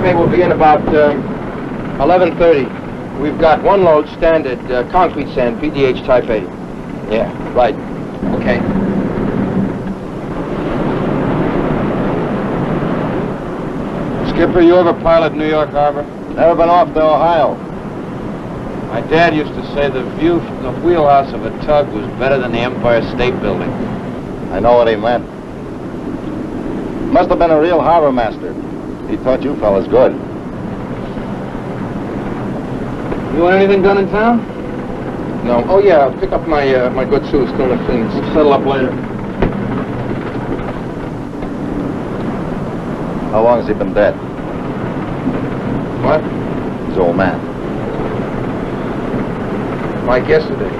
Taipei will be in about 11:30. We've got one load standard, concrete sand, PDH Taipei. Yeah, right. Okay. Skipper, you ever pilot New York Harbor? Never been off to Ohio. My dad used to say the view from the wheelhouse of a tug was better than the Empire State Building. I know what he meant. Must have been a real harbor master. He taught you fellas good. You want anything done in town? No. Oh, yeah, I'll pick up my my good suit, still in the cleanings. We'll settle up later. How long has he been dead? What? His old man. Like yesterday.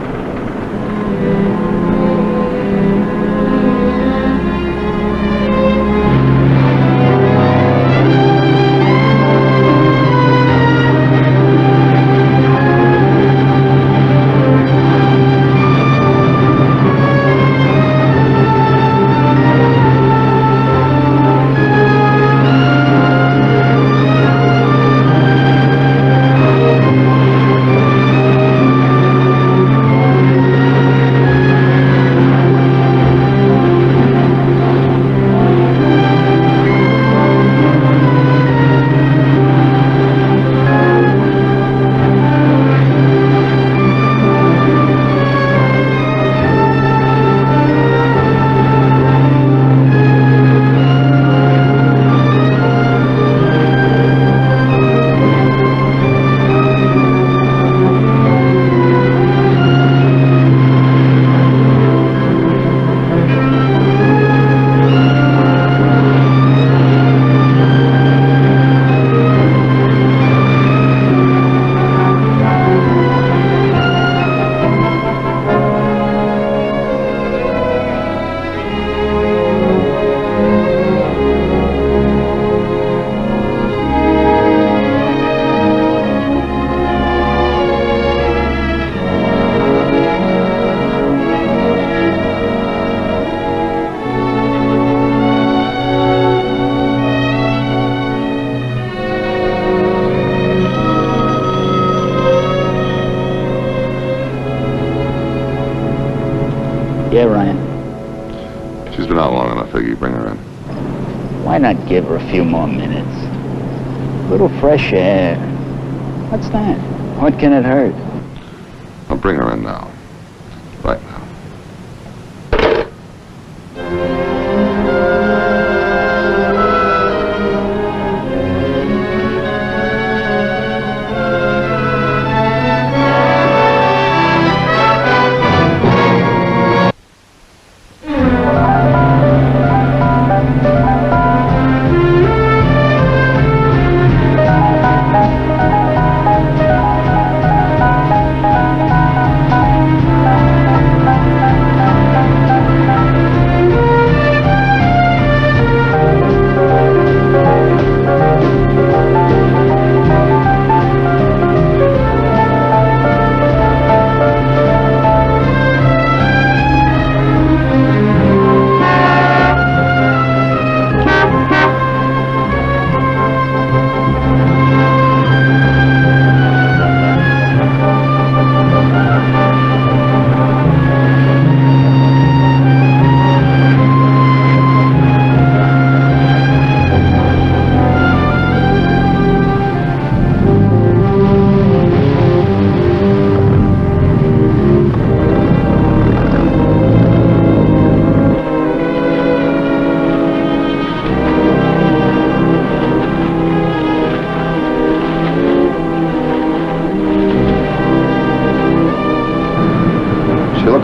Yeah, Ryan. She's been out long enough. I think you bring her in. Why not give her a few more minutes? A little fresh air. What's that? What can it hurt? I'll bring her in now. Right now.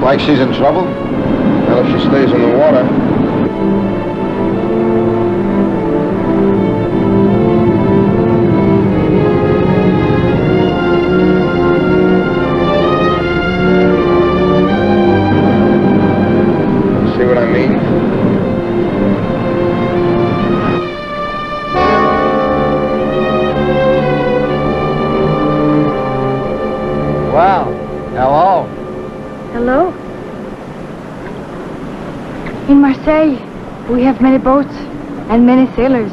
Like she's in trouble? Well, if she stays in the water. See what I mean? Wow. Hello. Hello? In Marseille, we have many boats and many sailors.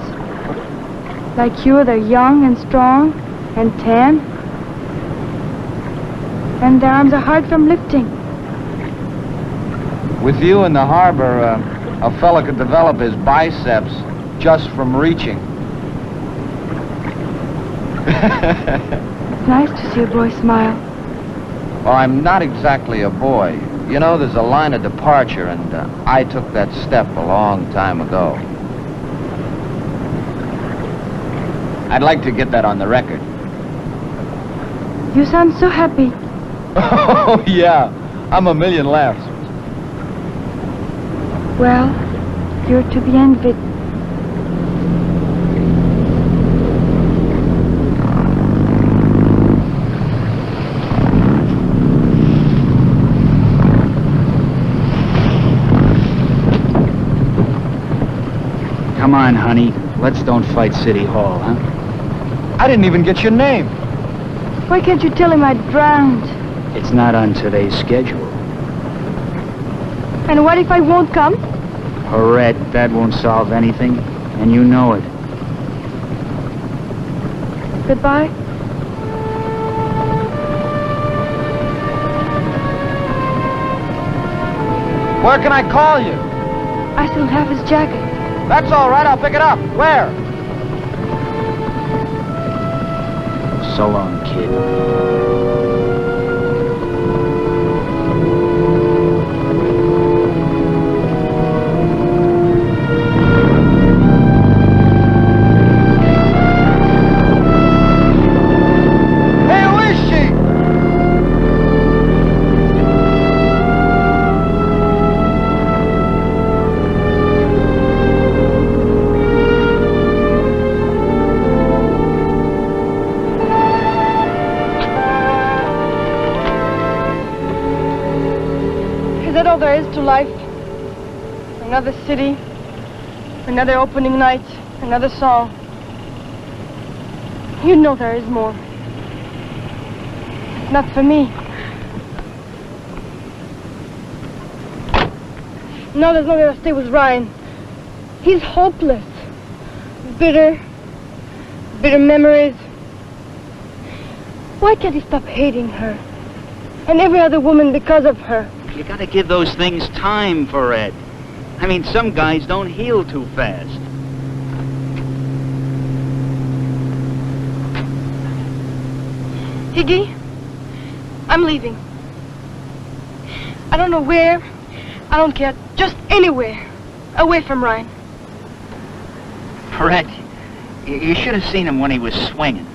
Like you, they're young and strong and tan. And their arms are hard from lifting. With you in the harbor, a fella could develop his biceps just from reaching. It's nice to see a boy smile. Well, I'm not exactly a boy. You know, there's a line of departure, and I took that step a long time ago. I'd like to get that on the record. You sound so happy. Oh, yeah. I'm a million laughs. Well, you're to be envied. Come on, honey. Let's don't fight City Hall, huh? I didn't even get your name. Why can't you tell him I drowned? It's not on today's schedule. And what if I won't come? Horette, that won't solve anything, and you know it. Goodbye. Where can I call you? I still have his jacket. That's all right. I'll pick it up. Where? So long, kid. There is to life. Another city, another opening night, another song. You know there is more. Not for me. No, there's no way to stay with Ryan. He's hopeless. Bitter memories. Why can't he stop hating her? And every other woman because of her. You gotta give those things time, Ed. I mean, some guys don't heal too fast. Higgy, I'm leaving. I don't know where. I don't care. Just anywhere. Away from Ryan. Ed, you should have seen him when he was swinging.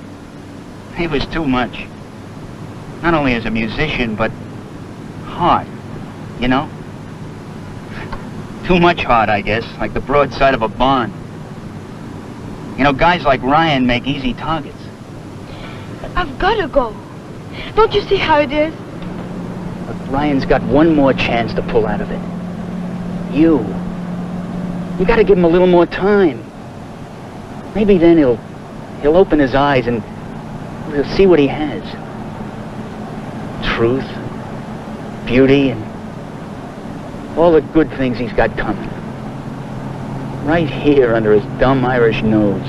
He was too much. Not only as a musician, but hard. You know? Too much hard, I guess, like the broadside of a barn. You know, guys like Ryan make easy targets. I've got to go. Don't you see how it is? But Ryan's got one more chance to pull out of it. You gotta give him a little more time. Maybe then he'll open his eyes and we'll see what he has. Truth, beauty, and all the good things he's got coming. Right here under his dumb Irish nose.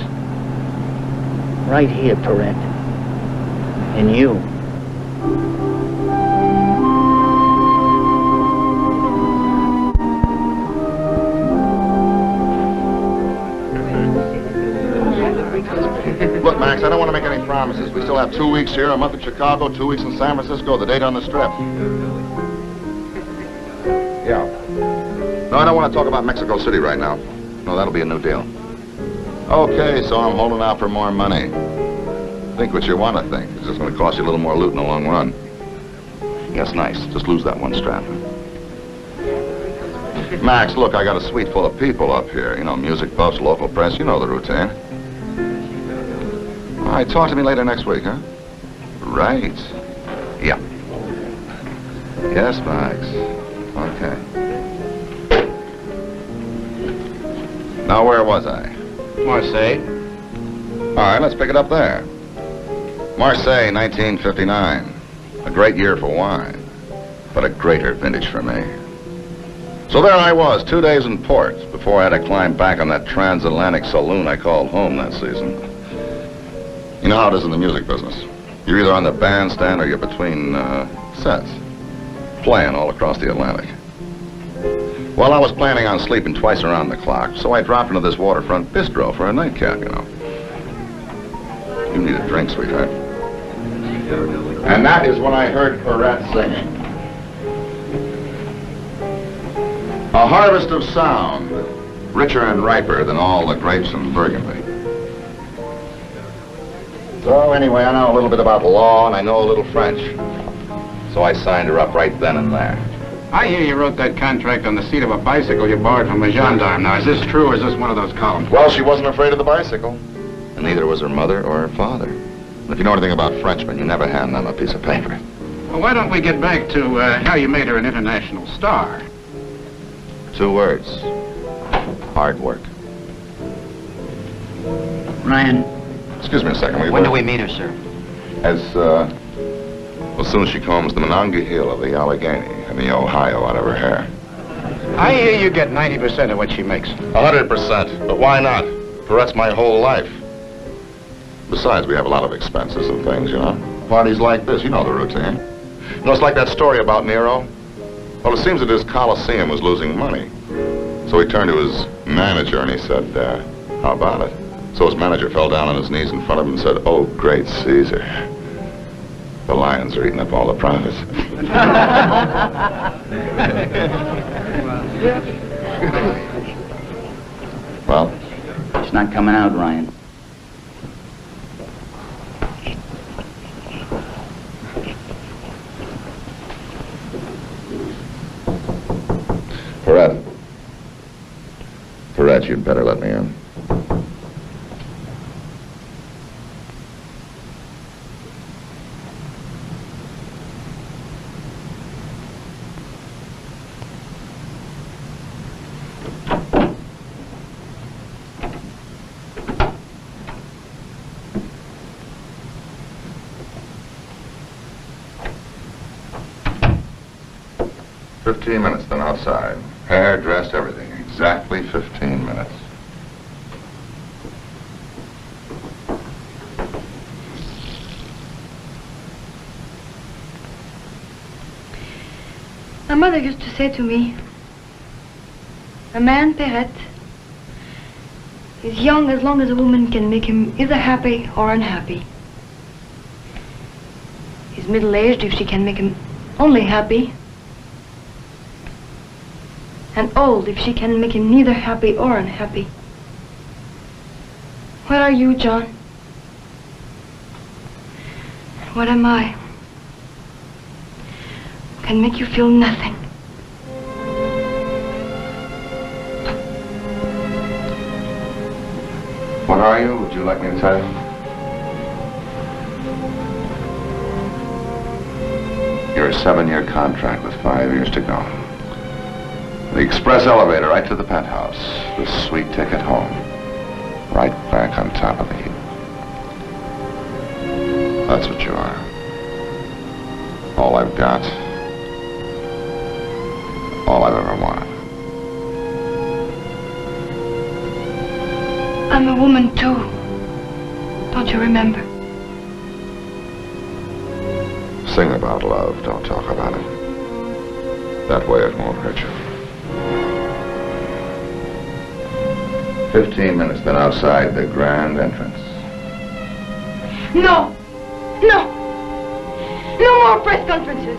Right here, Perrette. In you. Look, Max, I don't want to make any promises. We still have 2 weeks here, a month in Chicago, 2 weeks in San Francisco, the date on the strip. Yeah. No, I don't want to talk about Mexico City right now. No, that'll be a new deal. Okay, so I'm holding out for more money. Think what you want to think. It's just going to cost you a little more loot in the long run. Yes, nice. Just lose that one strap. Max, look, I got a suite full of people up here. You know, music buffs, local press. You know the routine. All right, talk to me later next week, huh? Right. Yeah. Yes, Max. Okay. Now, where was I? Marseille. All right, let's pick it up there. Marseille, 1959. A great year for wine, but a greater vintage for me. So there I was, 2 days in port, before I had to climb back on that transatlantic saloon I called home that season. You know how it is in the music business. You're either on the bandstand or you're between sets, playing all across the Atlantic. Well, I was planning on sleeping twice around the clock, so I dropped into this waterfront bistro for a nightcap, you know. You need a drink, sweetheart. And that is when I heard Perret singing. A harvest of sound, richer and riper than all the grapes in Burgundy. So anyway, I know a little bit about law and I know a little French. So I signed her up right then and there. I hear you wrote that contract on the seat of a bicycle you borrowed from a gendarme. Now, is this true or is this one of those columns? Well, she wasn't afraid of the bicycle. And neither was her mother or her father. And if you know anything about Frenchmen, you never hand them a piece of paper. Well, why don't we get back to how you made her an international star? 2 words. Hard work. Ryan. Excuse me a second, will you? When do we meet her, sir? As soon as she combs the Monongahela of the Allegheny and the Ohio out of her hair. I hear you get 90% of what she makes. 100%. But why not? Perret's my whole life. Besides, we have a lot of expenses and things, you know. Parties like this, you know the routine. You know, it's like that story about Nero. Well, it seems that his Colosseum was losing money. So he turned to his manager and he said, how about it? So his manager fell down on his knees in front of him and said, "Oh, great Caesar. The lions are eating up all the profits." Well? It's not coming out, Ryan. Perret, you'd better let me in. "15 minutes, then outside. Hair, dressed, everything. Exactly 15 minutes. My mother used to say to me, a man, Perret, is young as long as a woman can make him either happy or unhappy. He's middle-aged if she can make him only happy, and old if she can make him neither happy or unhappy. What are you, John? What am I? Can make you feel nothing. What are you? Would you like me to tell you? You're a 7-year contract with 5 years to go. The express elevator right to the penthouse. The sweet ticket home. Right back on top of the heap. That's what you are. All I've got. All I've ever wanted. I'm a woman too. Don't you remember? Sing about love, don't talk about it. That way it won't hurt you. 15 minutes, then outside the grand entrance. No! No! No more press conferences!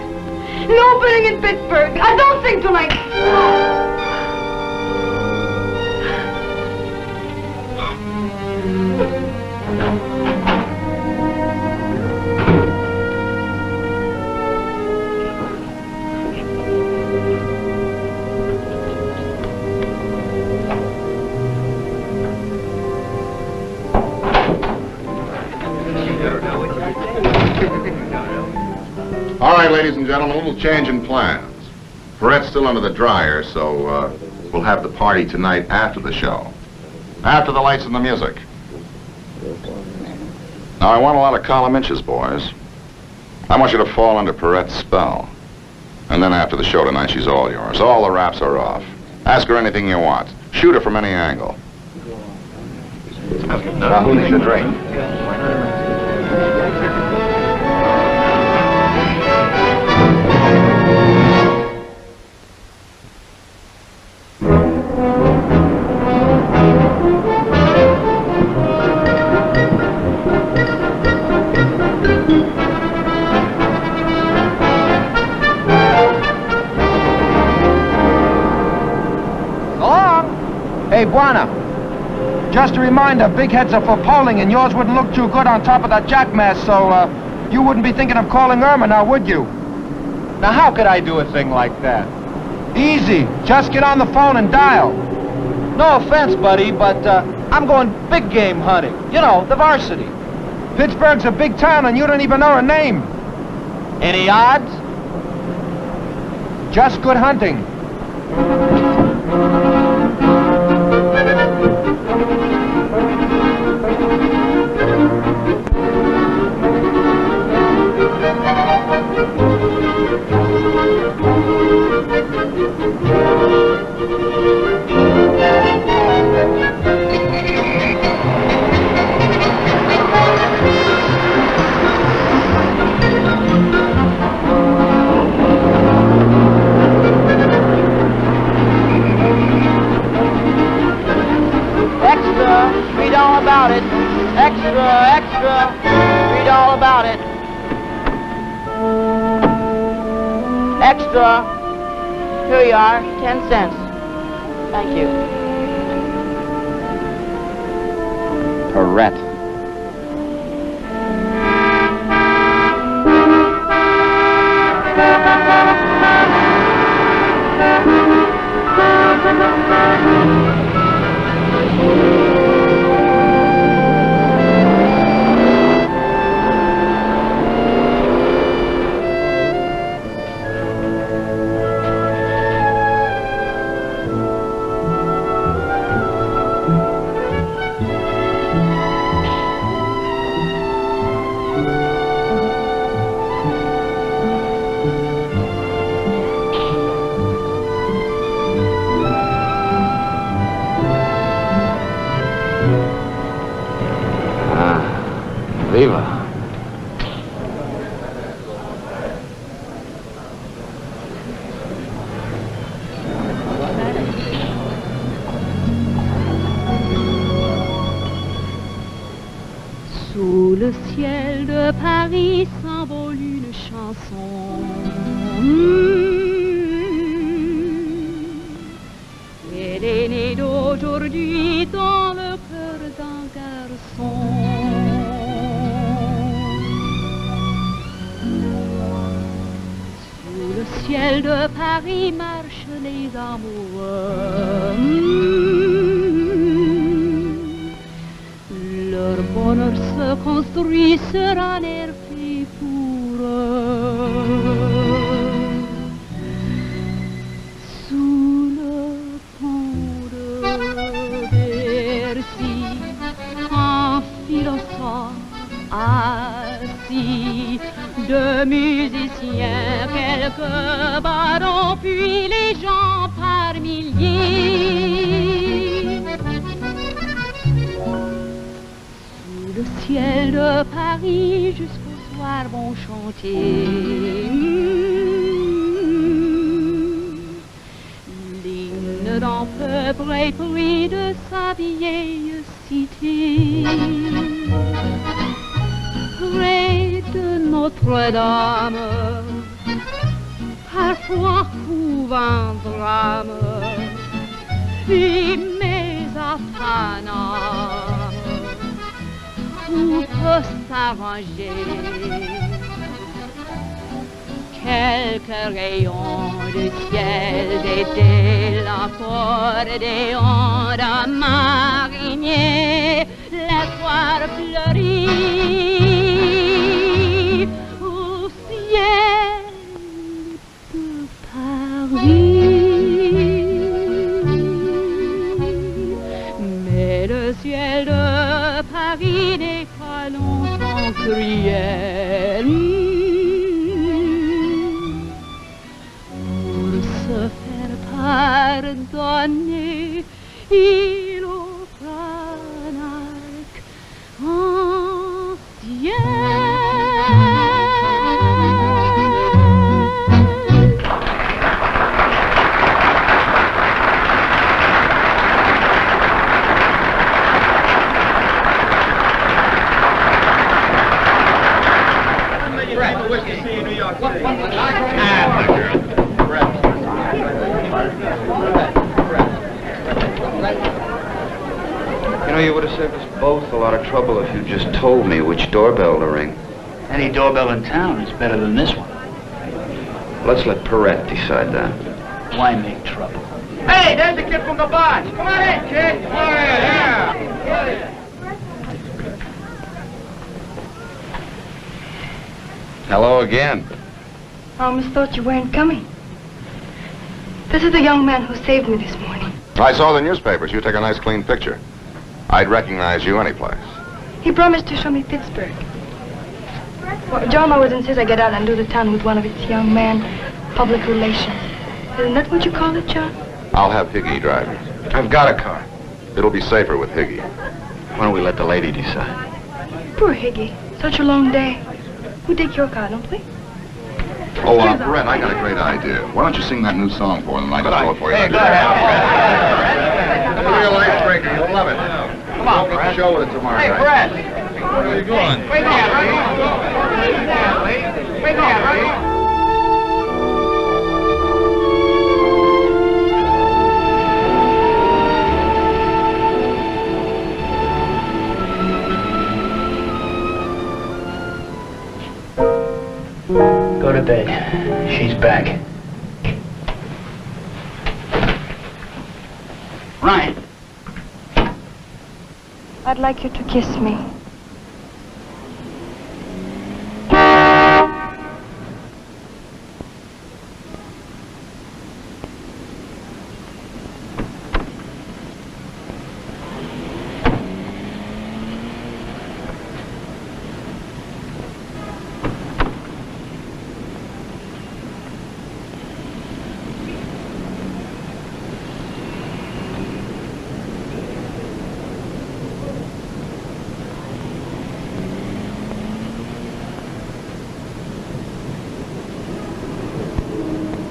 No opening in Pittsburgh! I don't sing tonight! All right, ladies and gentlemen, a little change in plans. Perret's still under the dryer, so we'll have the party tonight after the show. After the lights and the music. Now, I want a lot of column inches, boys. I want you to fall under Perret's spell. And then after the show tonight, she's all yours. All the wraps are off. Ask her anything you want. Shoot her from any angle. Now, who needs a drink? Hey, Buana. Just a reminder, big heads are for polling, and yours wouldn't look too good on top of that jackknife, so, you wouldn't be thinking of calling Irma now, would you? Now, how could I do a thing like that? Easy. Just get on the phone and dial. No offense, buddy, but I'm going big game hunting. You know, the varsity. Pittsburgh's a big town, and you don't even know her name. Any odds? Just good hunting. About it. Extra, extra. Read all about it. Extra. Here you are, 10 cents. Thank you. Perret. Viva. Sous le ciel de Paris s'envole une chanson. Elle est née d'aujourd'hui dans le cœur d'un garçon. Sous le ciel de Paris marchent les amoureux. Leur bonheur se construit sur un air fait pour eux. Sous le pont de Bercy, un philosophe assis, deux musiciens, quelques barons, puis les gens par milliers. Le ciel de Paris jusqu'au soir vont chanter l'hymne d'un peuple épris de sa vieille cité. Près de Notre-Dame, parfois couvre un drame, puis mais à Paname tout peut s'arranger. Quelques rayons du ciel d'été, l'accordéon d'un marinier, l'espoir fleurit au ciel de Paris. Mais le ciel de Paris n'est pas longtemps cruel. Pour se faire pardonner, il offre un arc en ciel. know, you would have saved us both a lot of trouble if you just told me which doorbell to ring. Any doorbell in town is better than this one. Let's let Perrette decide that. Why make trouble? Hey, there's the kid from the barge. Come on in, kid. Come on in, yeah. Hello again. I almost thought you weren't coming. This is the young man who saved me this morning. I saw the newspapers. You take a nice clean picture. I'd recognize you anyplace. He promised to show me Pittsburgh. Well, John always insists I get out and do the town with one of its young men, public relations. Isn't that what you call it, John? I'll have Higgy drive you. I've got a car. It'll be safer with Higgy. Why don't we let the lady decide? Poor Higgy. Such a long day. We take your car, don't we? Oh, Brett, I got a great idea. Why don't you sing that new song for them and I can throw it for you? Hey, go ahead. It's a real icebreaker. You'll love it. Come on, Open Brett. the show with it tomorrow Hey, night. Brett. Where are you going? Wait there, right? Wait there, right? Go to bed. She's back. Ryan. I'd like you to kiss me.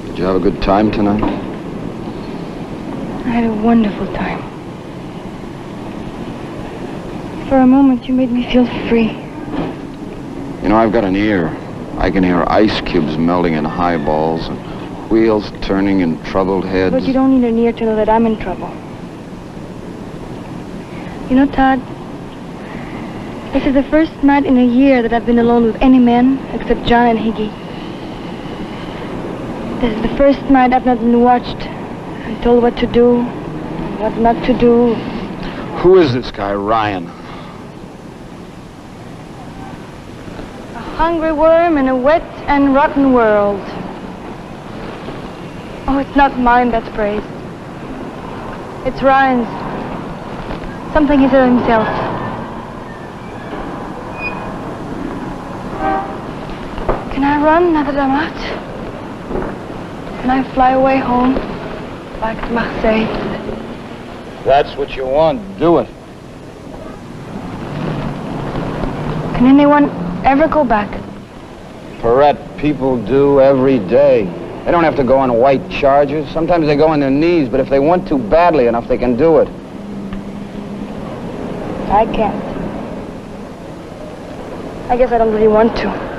Did you have a good time tonight? I had a wonderful time. For a moment, you made me feel free. You know, I've got an ear. I can hear ice cubes melting in highballs and wheels turning in troubled heads. But you don't need an ear to know that I'm in trouble. You know, Todd, this is the first night in a year that I've been alone with any man except John and Higgy. This is the first night I've not been watched and told what to do, what not to do. Who is this guy, Ryan? A hungry worm in a wet and rotten world. Oh, it's not mine that's praised. It's Ryan's. Something he said himself. Can I run now that I'm out? Can I fly away home, back to Marseille? That's what you want. Do it. Can anyone ever go back? Perrette, people do every day. They don't have to go on white chargers. Sometimes they go on their knees, but if they want to badly enough, they can do it. I can't. I guess I don't really want to.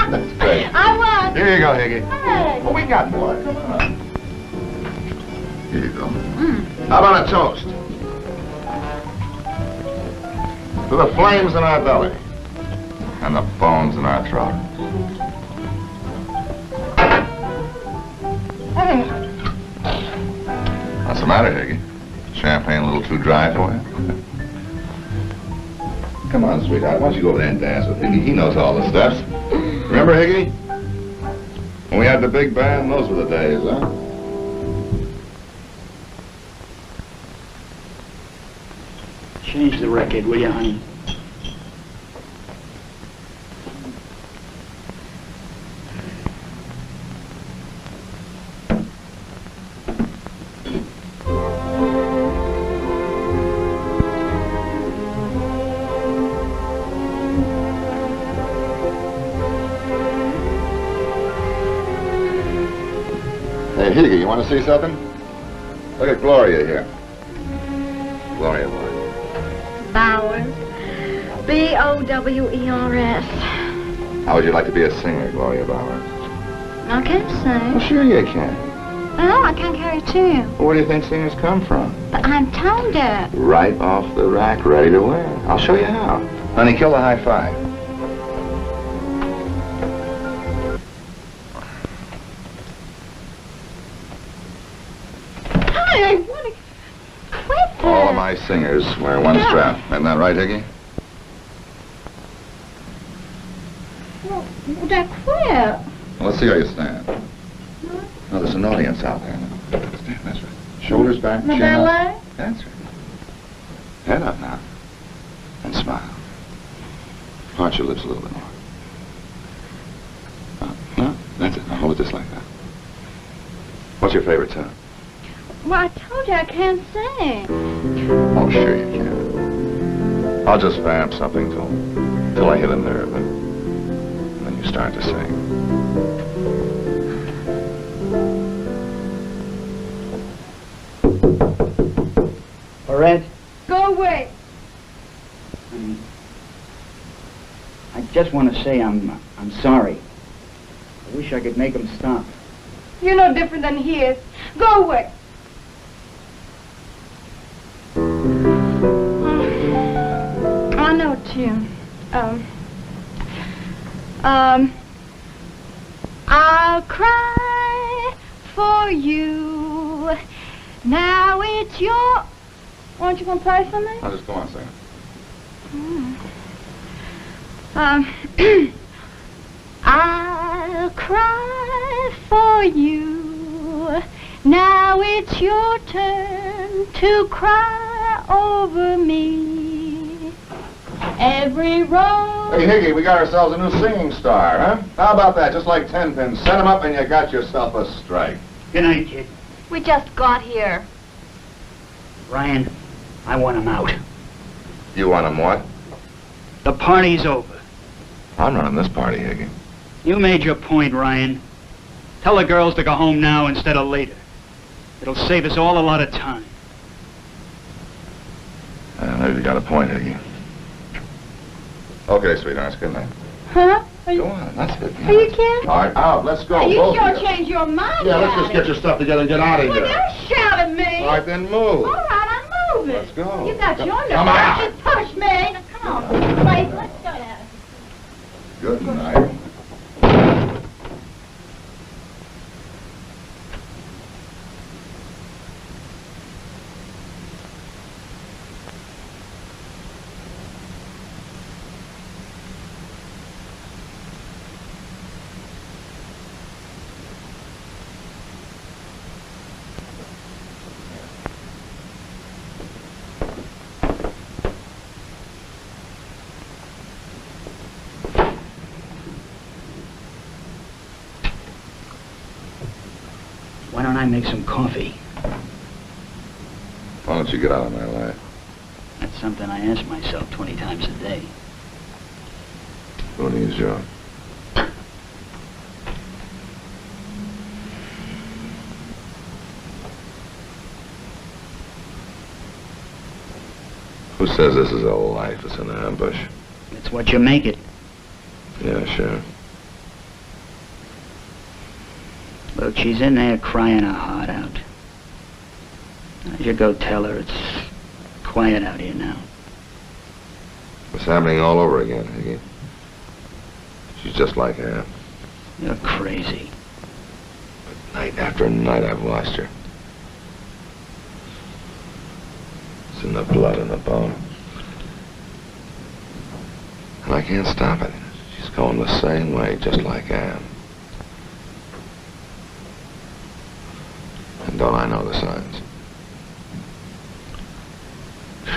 That's great. I won. Here you go, Higgy. Hey. Well, we got more. Here you go. How about a toast? To the flames in our belly and the bones in our throat. What's the matter, Higgy? Champagne a little too dry for you? Come on, sweetheart. Why don't you go over there and dance with Higgy? He knows all the steps. Remember, Higgy? When we had the big band, those were the days, huh? Change the record, will you, honey? Higgy, you want to see something? Look at Gloria here. Gloria what? Bowers. B-O-W-E-R-S. How would you like to be a singer, Gloria Bowers? I can't sing. Well, sure you can. No, I can't carry a tune. Well, where do you think singers come from? But I'm tone deaf. Right off the rack, ready to wear. I'll show you how. Honey, kill the high five. Honey, I want to quit that. All of my singers wear one strap. Isn't that right, Higgy? Well, I quit. Well, let's see how you stand. Oh, there's an audience out there. Stand, that's right. Shoulders back, My chin up. ballet? That's right. Head up now. And smile. Part your lips a little bit more. No, that's it. Now hold it just like that. What's your favorite tune? Well, I told you I can't sing. Oh, sure you can. I'll just vamp something till I hit a nerve, and then you start to sing. Barrett? Go away. I just want to say I'm sorry. I wish I could make him stop. You're no different than he is. Go away. I know a tune. I'll cry for you. Now it's your... Aren't you going to play for me? I'll just go on singing. I'll cry for you. Now it's your turn to cry over me. Every rose... Hey, Higgy, we got ourselves a new singing star, huh? How about that? Just like 10 pins. Set him up and you got yourself a strike. Good night, kid. We just got here. Ryan, I want him out. You want him what? The party's over. I'm running this party, Higgy. You made your point, Ryan. Tell the girls to go home now instead of later. It'll save us all a lot of time. Maybe you got a point, Higgy. Okay, sweethearts, good night. Huh? Go on, that's it. Are you kidding? All right, out, let's go. You both sure of you. changed your mind. Yeah, let's just get your stuff together and get out of Well, here. don't shout at me. All right, then move. All right, I'm moving. Let's go. You got your nerve. Come on. Just push me. Now, come on. Wait, let's go now. Good night. Why don't I make some coffee? Why don't you get out of my way? That's something I ask myself 20 times a day. Who needs you? Who says this is a life? It's an ambush. It's what you make it. Yeah, sure. Look, she's in there crying her heart out. Why don't you go tell her it's quiet out here now? It's happening all over again, Higgy. She's just like Ann. You're crazy. But night after night I've watched her. It's in the blood and the bone. And I can't stop it. She's going the same way, just like Ann. And don't I know the signs?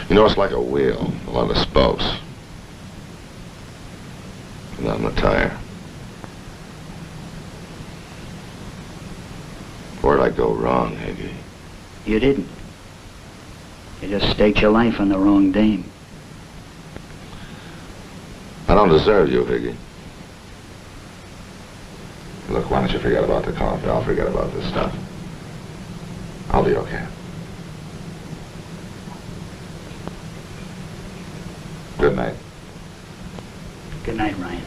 You know, it's like a wheel, a lot of spokes. Not in the tire. Where'd I go wrong, Higgy? You didn't. You just staked your life on the wrong dame. I don't deserve you, Higgy. Look, why don't you forget about the coffee? I'll forget about this stuff. I'll be okay. Good night. Good night, Ryan.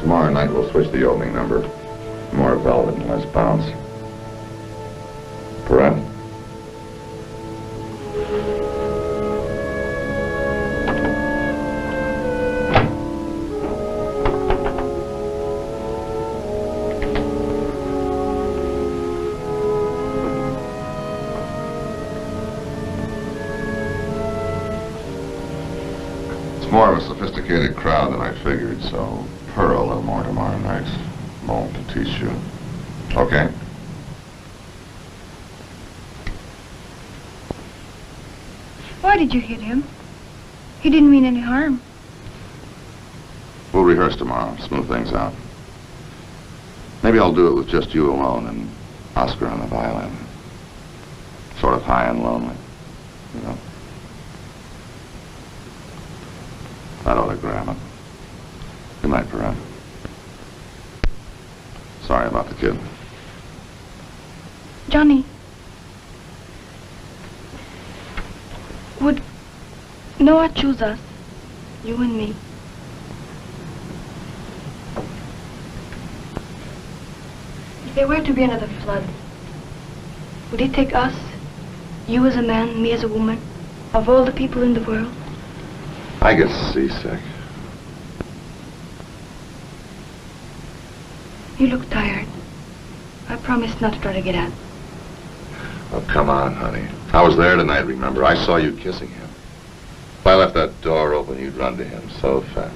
Tomorrow night we'll switch the opening number. More velvet and less bounce. Perrette? It's more of a sophisticated crowd than I figured, so purr a little more tomorrow night. Mon Petit Chou. Okay? Why did you hit him? He didn't mean any harm. We'll rehearse tomorrow, smooth things out. Maybe I'll do it with just you alone and Oscar on the violin. Sort of high and lonely, you know? That ought to grab him. Good night, Perrette. Sorry about the kid. Johnny. Would Noah choose us? You and me. If there were to be another flood, would he take us? You as a man, me as a woman, of all the people in the world? I get seasick. You look tired. I promised not to try to get out. Oh, come on, honey. I was there tonight, remember? I saw you kissing him. If I left that door open, you'd run to him so fast.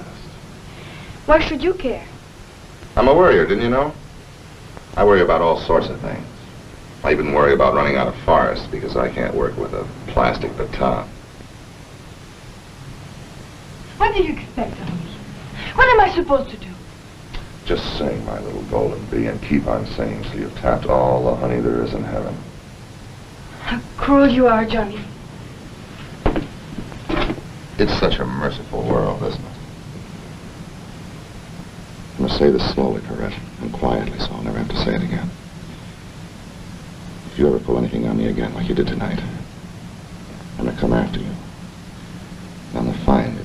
Why should you care? I'm a worrier, didn't you know? I worry about all sorts of things. I even worry about running out of forest because I can't work with a plastic baton. What do you expect of me? What am I supposed to do? Just sing, my little golden bee, and keep on singing till you've tapped all the honey there is in heaven. How cruel you are, Johnny. It's such a merciful world, isn't it? I'm gonna say this slowly, Perrette, and quietly, so I'll never have to say it again. If you ever pull anything on me again like you did tonight, I'm gonna come after you. And I'm gonna find you.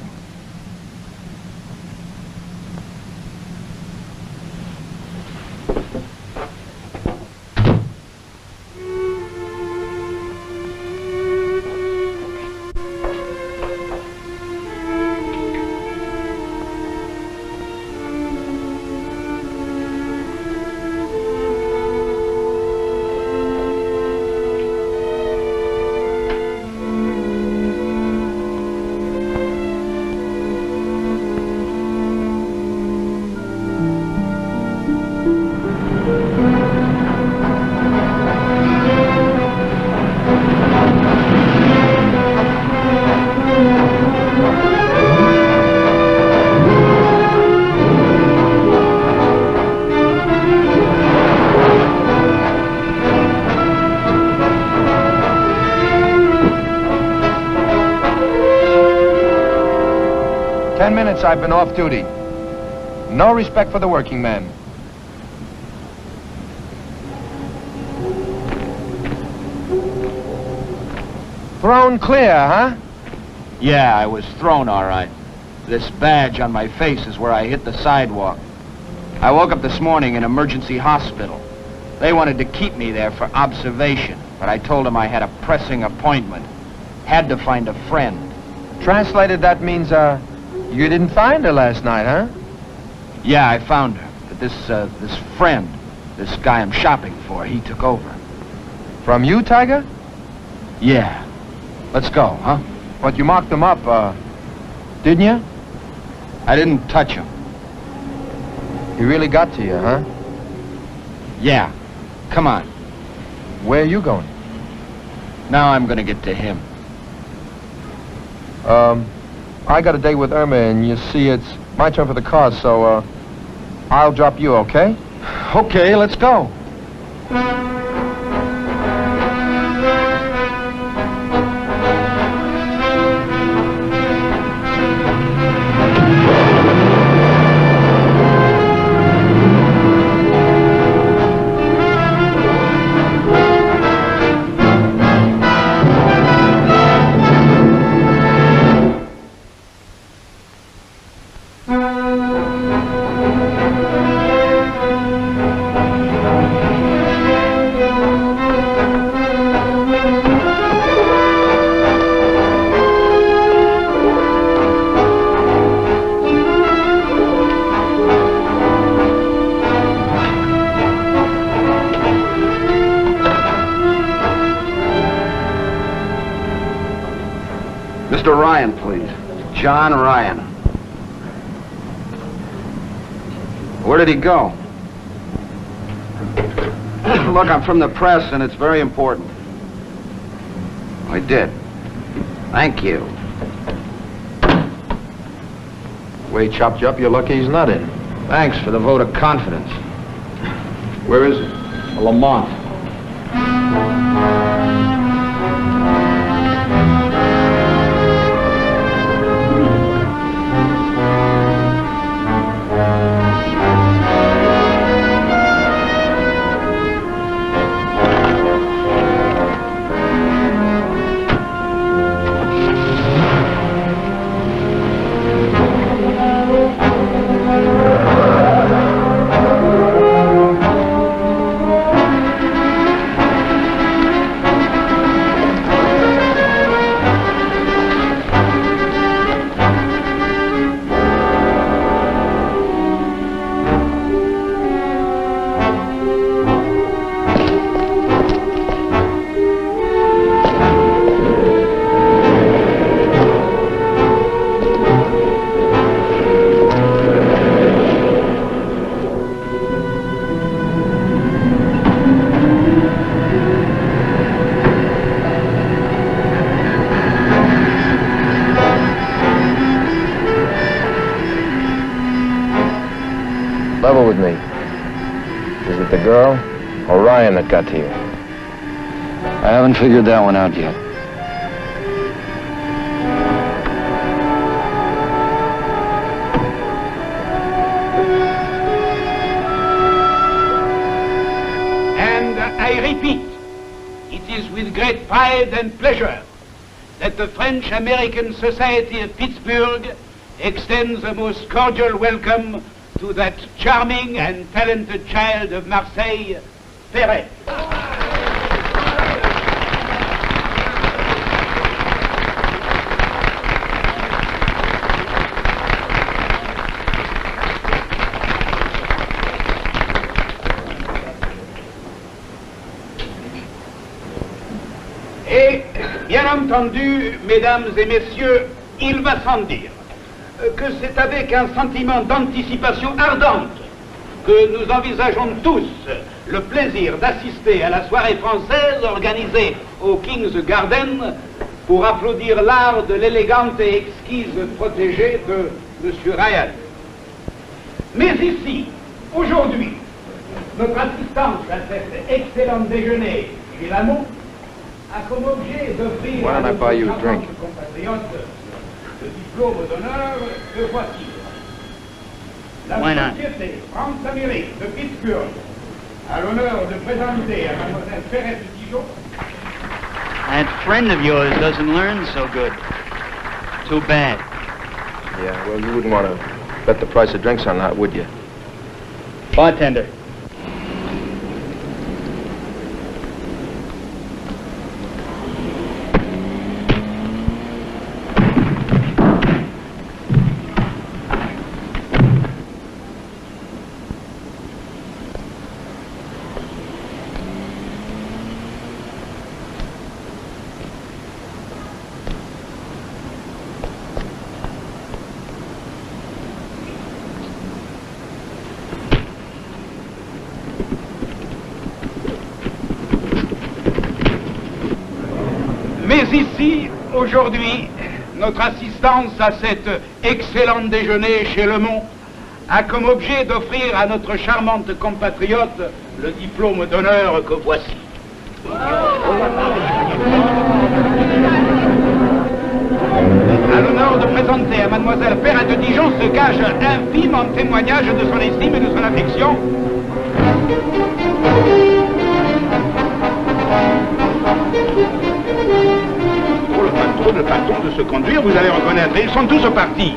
I've been off duty. No respect for the working man. Thrown clear, huh? Yeah, I was thrown all right. This badge on my face is where I hit the sidewalk. I woke up this morning in emergency hospital. They wanted to keep me there for observation, but I told them I had a pressing appointment. Had to find a friend. Translated, that means, you didn't find her last night, huh? Yeah, I found her. But this friend, this guy I'm shopping for, he took over. From you, Tiger? Yeah. Let's go, huh? But you marked them up, Didn't you? I didn't touch him. He really got to you, huh? Yeah. Come on. Where are you going? Now I'm gonna get to him. I got a date with Irma, and you see, it's my turn for the cars, so, I'll drop you, okay? Okay, let's go. Mr. Ryan, please. John Ryan. Where did he go? Look, I'm from the press, and it's very important. I did. Thank you. The way he chopped you up, you're lucky he's not in. Thanks for the vote of confidence. Where is it? Lamont. Level with me. Is it the girl or Ryan that got to you? I haven't figured that one out yet. And I repeat, it is with great pride and pleasure that the French-American Society of Pittsburgh extends a most cordial welcome to that charming and talented child of Marseille, Perret. Et, bien entendu, mesdames et messieurs, il va sans dire que c'est avec un sentiment d'anticipation ardente que nous envisageons tous le plaisir d'assister à la soirée française organisée au King's Garden pour applaudir l'art de l'élégante et exquise protégée de M. Ryan. Mais ici, aujourd'hui, notre assistance à cet excellent déjeuner chez Lamont a comme objet d'offrir Why don't I buy you a drink? le diplôme d'honneur que voici. La Why not? société France-Amérique de Pittsburgh a l'honneur de présenter à Mademoiselle Perret Petit Chou. That friend of yours doesn't learn so good. Too bad. Yeah, well, you wouldn't want to bet the price of drinks on that, would you? Bartender. Mais ici, aujourd'hui, notre assistance à cet excellent déjeuner chez Le Mont a comme objet d'offrir à notre charmante compatriote le diplôme d'honneur que voici. À l'honneur de présenter à Mademoiselle Perret de Dijon ce gage infime en témoignage de son estime et de son affection. Trop de façons de se conduire, vous allez reconnaître. Ils sont tous partis.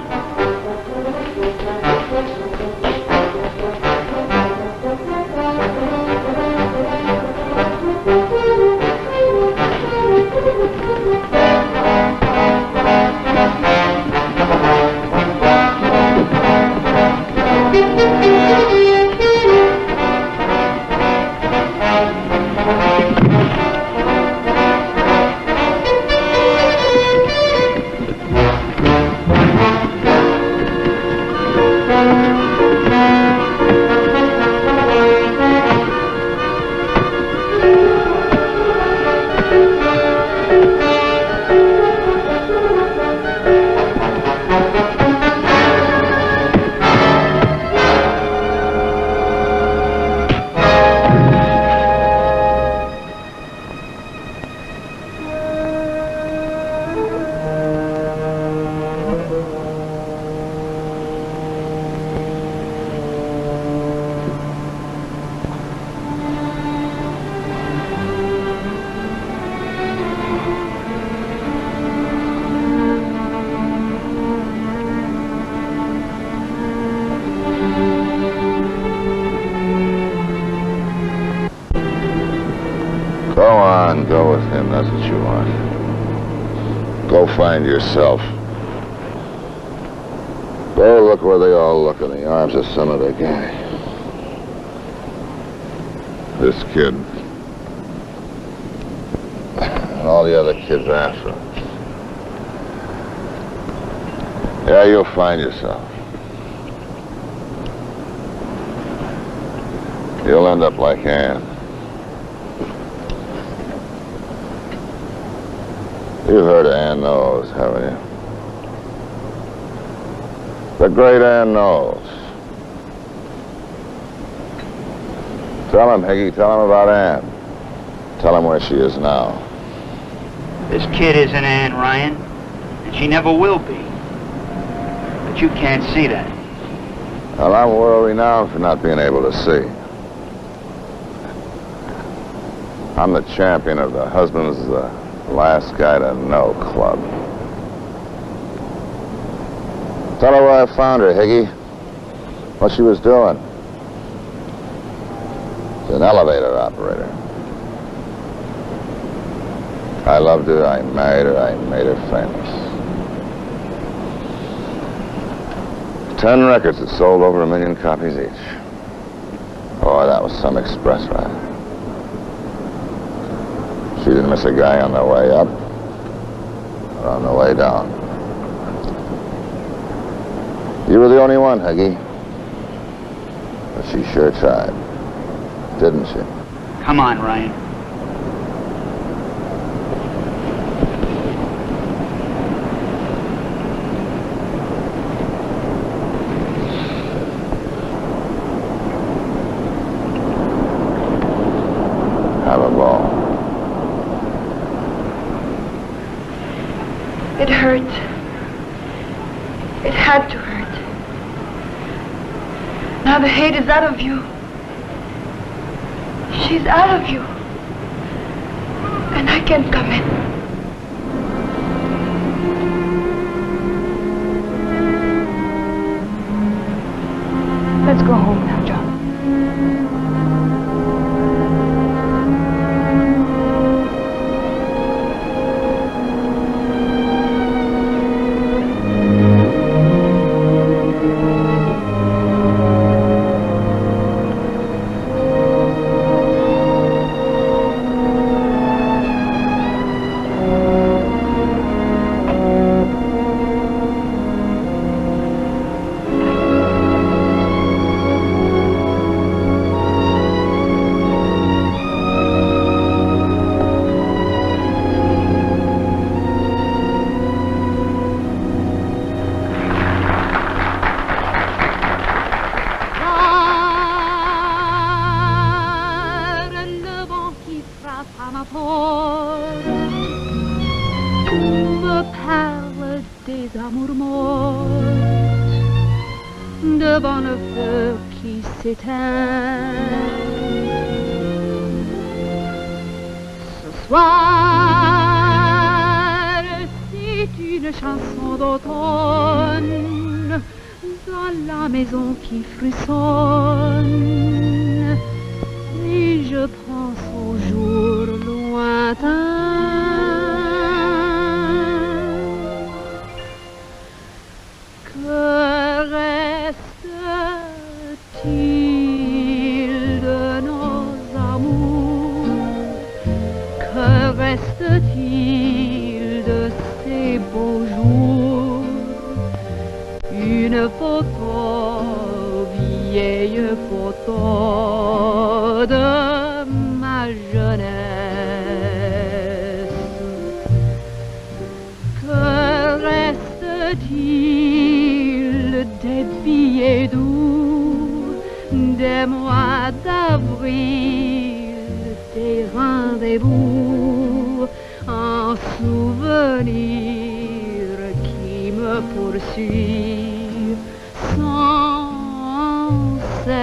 Go on, go with him. That's what you want. Go find yourself. Go look where they all look, in the arms of some other guy. This kid. And all the other kids after him. Yeah, you'll find yourself. You'll end up like Ann. You've heard of Ann Knowles, haven't you? The great Ann Knowles. Tell him, Higgy, tell him about Ann. Tell him where she is now. This kid isn't Ann, Ryan, and she never will be. But you can't see that. Well, I'm world-renowned for not being able to see. I'm the champion of the husband's last guy to know club. Tell her where I found her, Higgy. What she was doing. She's an elevator operator. I loved her, I married her, I made her famous. 10 records that sold over 1 million copies each. Boy, that was some express ride. She didn't miss a guy on the way up or on the way down. You were the only one, Huggy. But she sure tried, didn't she? Come on, Ryan. Have a ball. It hurt. It had to hurt. Now the hate is out of you. She's out of you. And I can't come in. Let's go home now, John. devant le feu qui s'éteint. Ce soir, c'est une chanson d'automne dans la maison qui frissonne, et je pense aux jours lointains. Que reste-t-il de nos amours? Que reste-t-il de ces beaux jours? Une photo, vieille photo de ma jeunesse. Que reste-t-il des billets doux, des mois d'avril, des rendez-vous, un souvenir qui me poursuit sans cesse.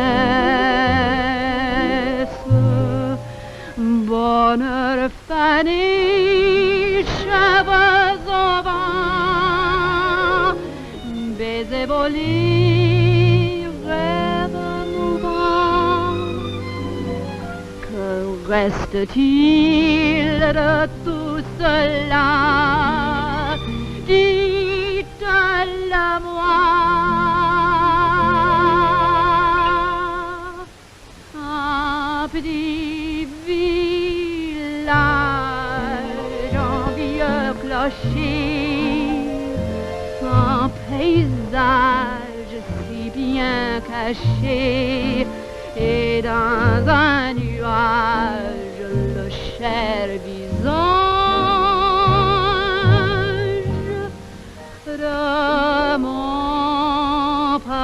Bonheur fané, cheveux au vent, baiser volé, rêve mouvant. Que reste-t-il de tout cela? Dites-le-moi. Un petit village, un vieux clocher, un paysage si bien caché, et dans un nuage le cher visage de mon passé.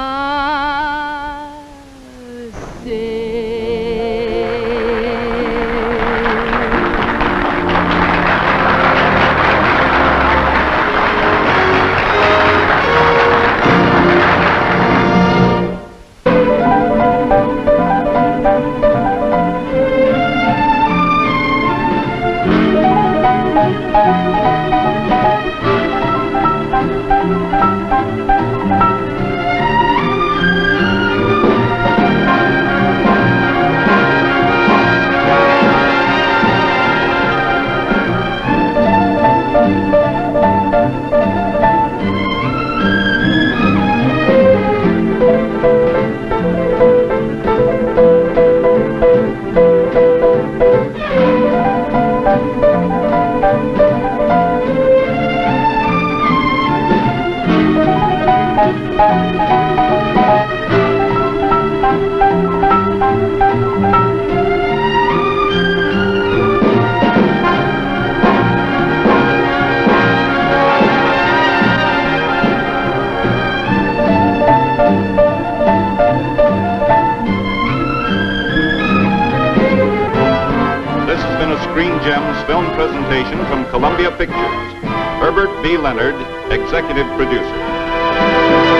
Screen Gems film presentation from Columbia Pictures. Herbert B. Leonard, executive producer.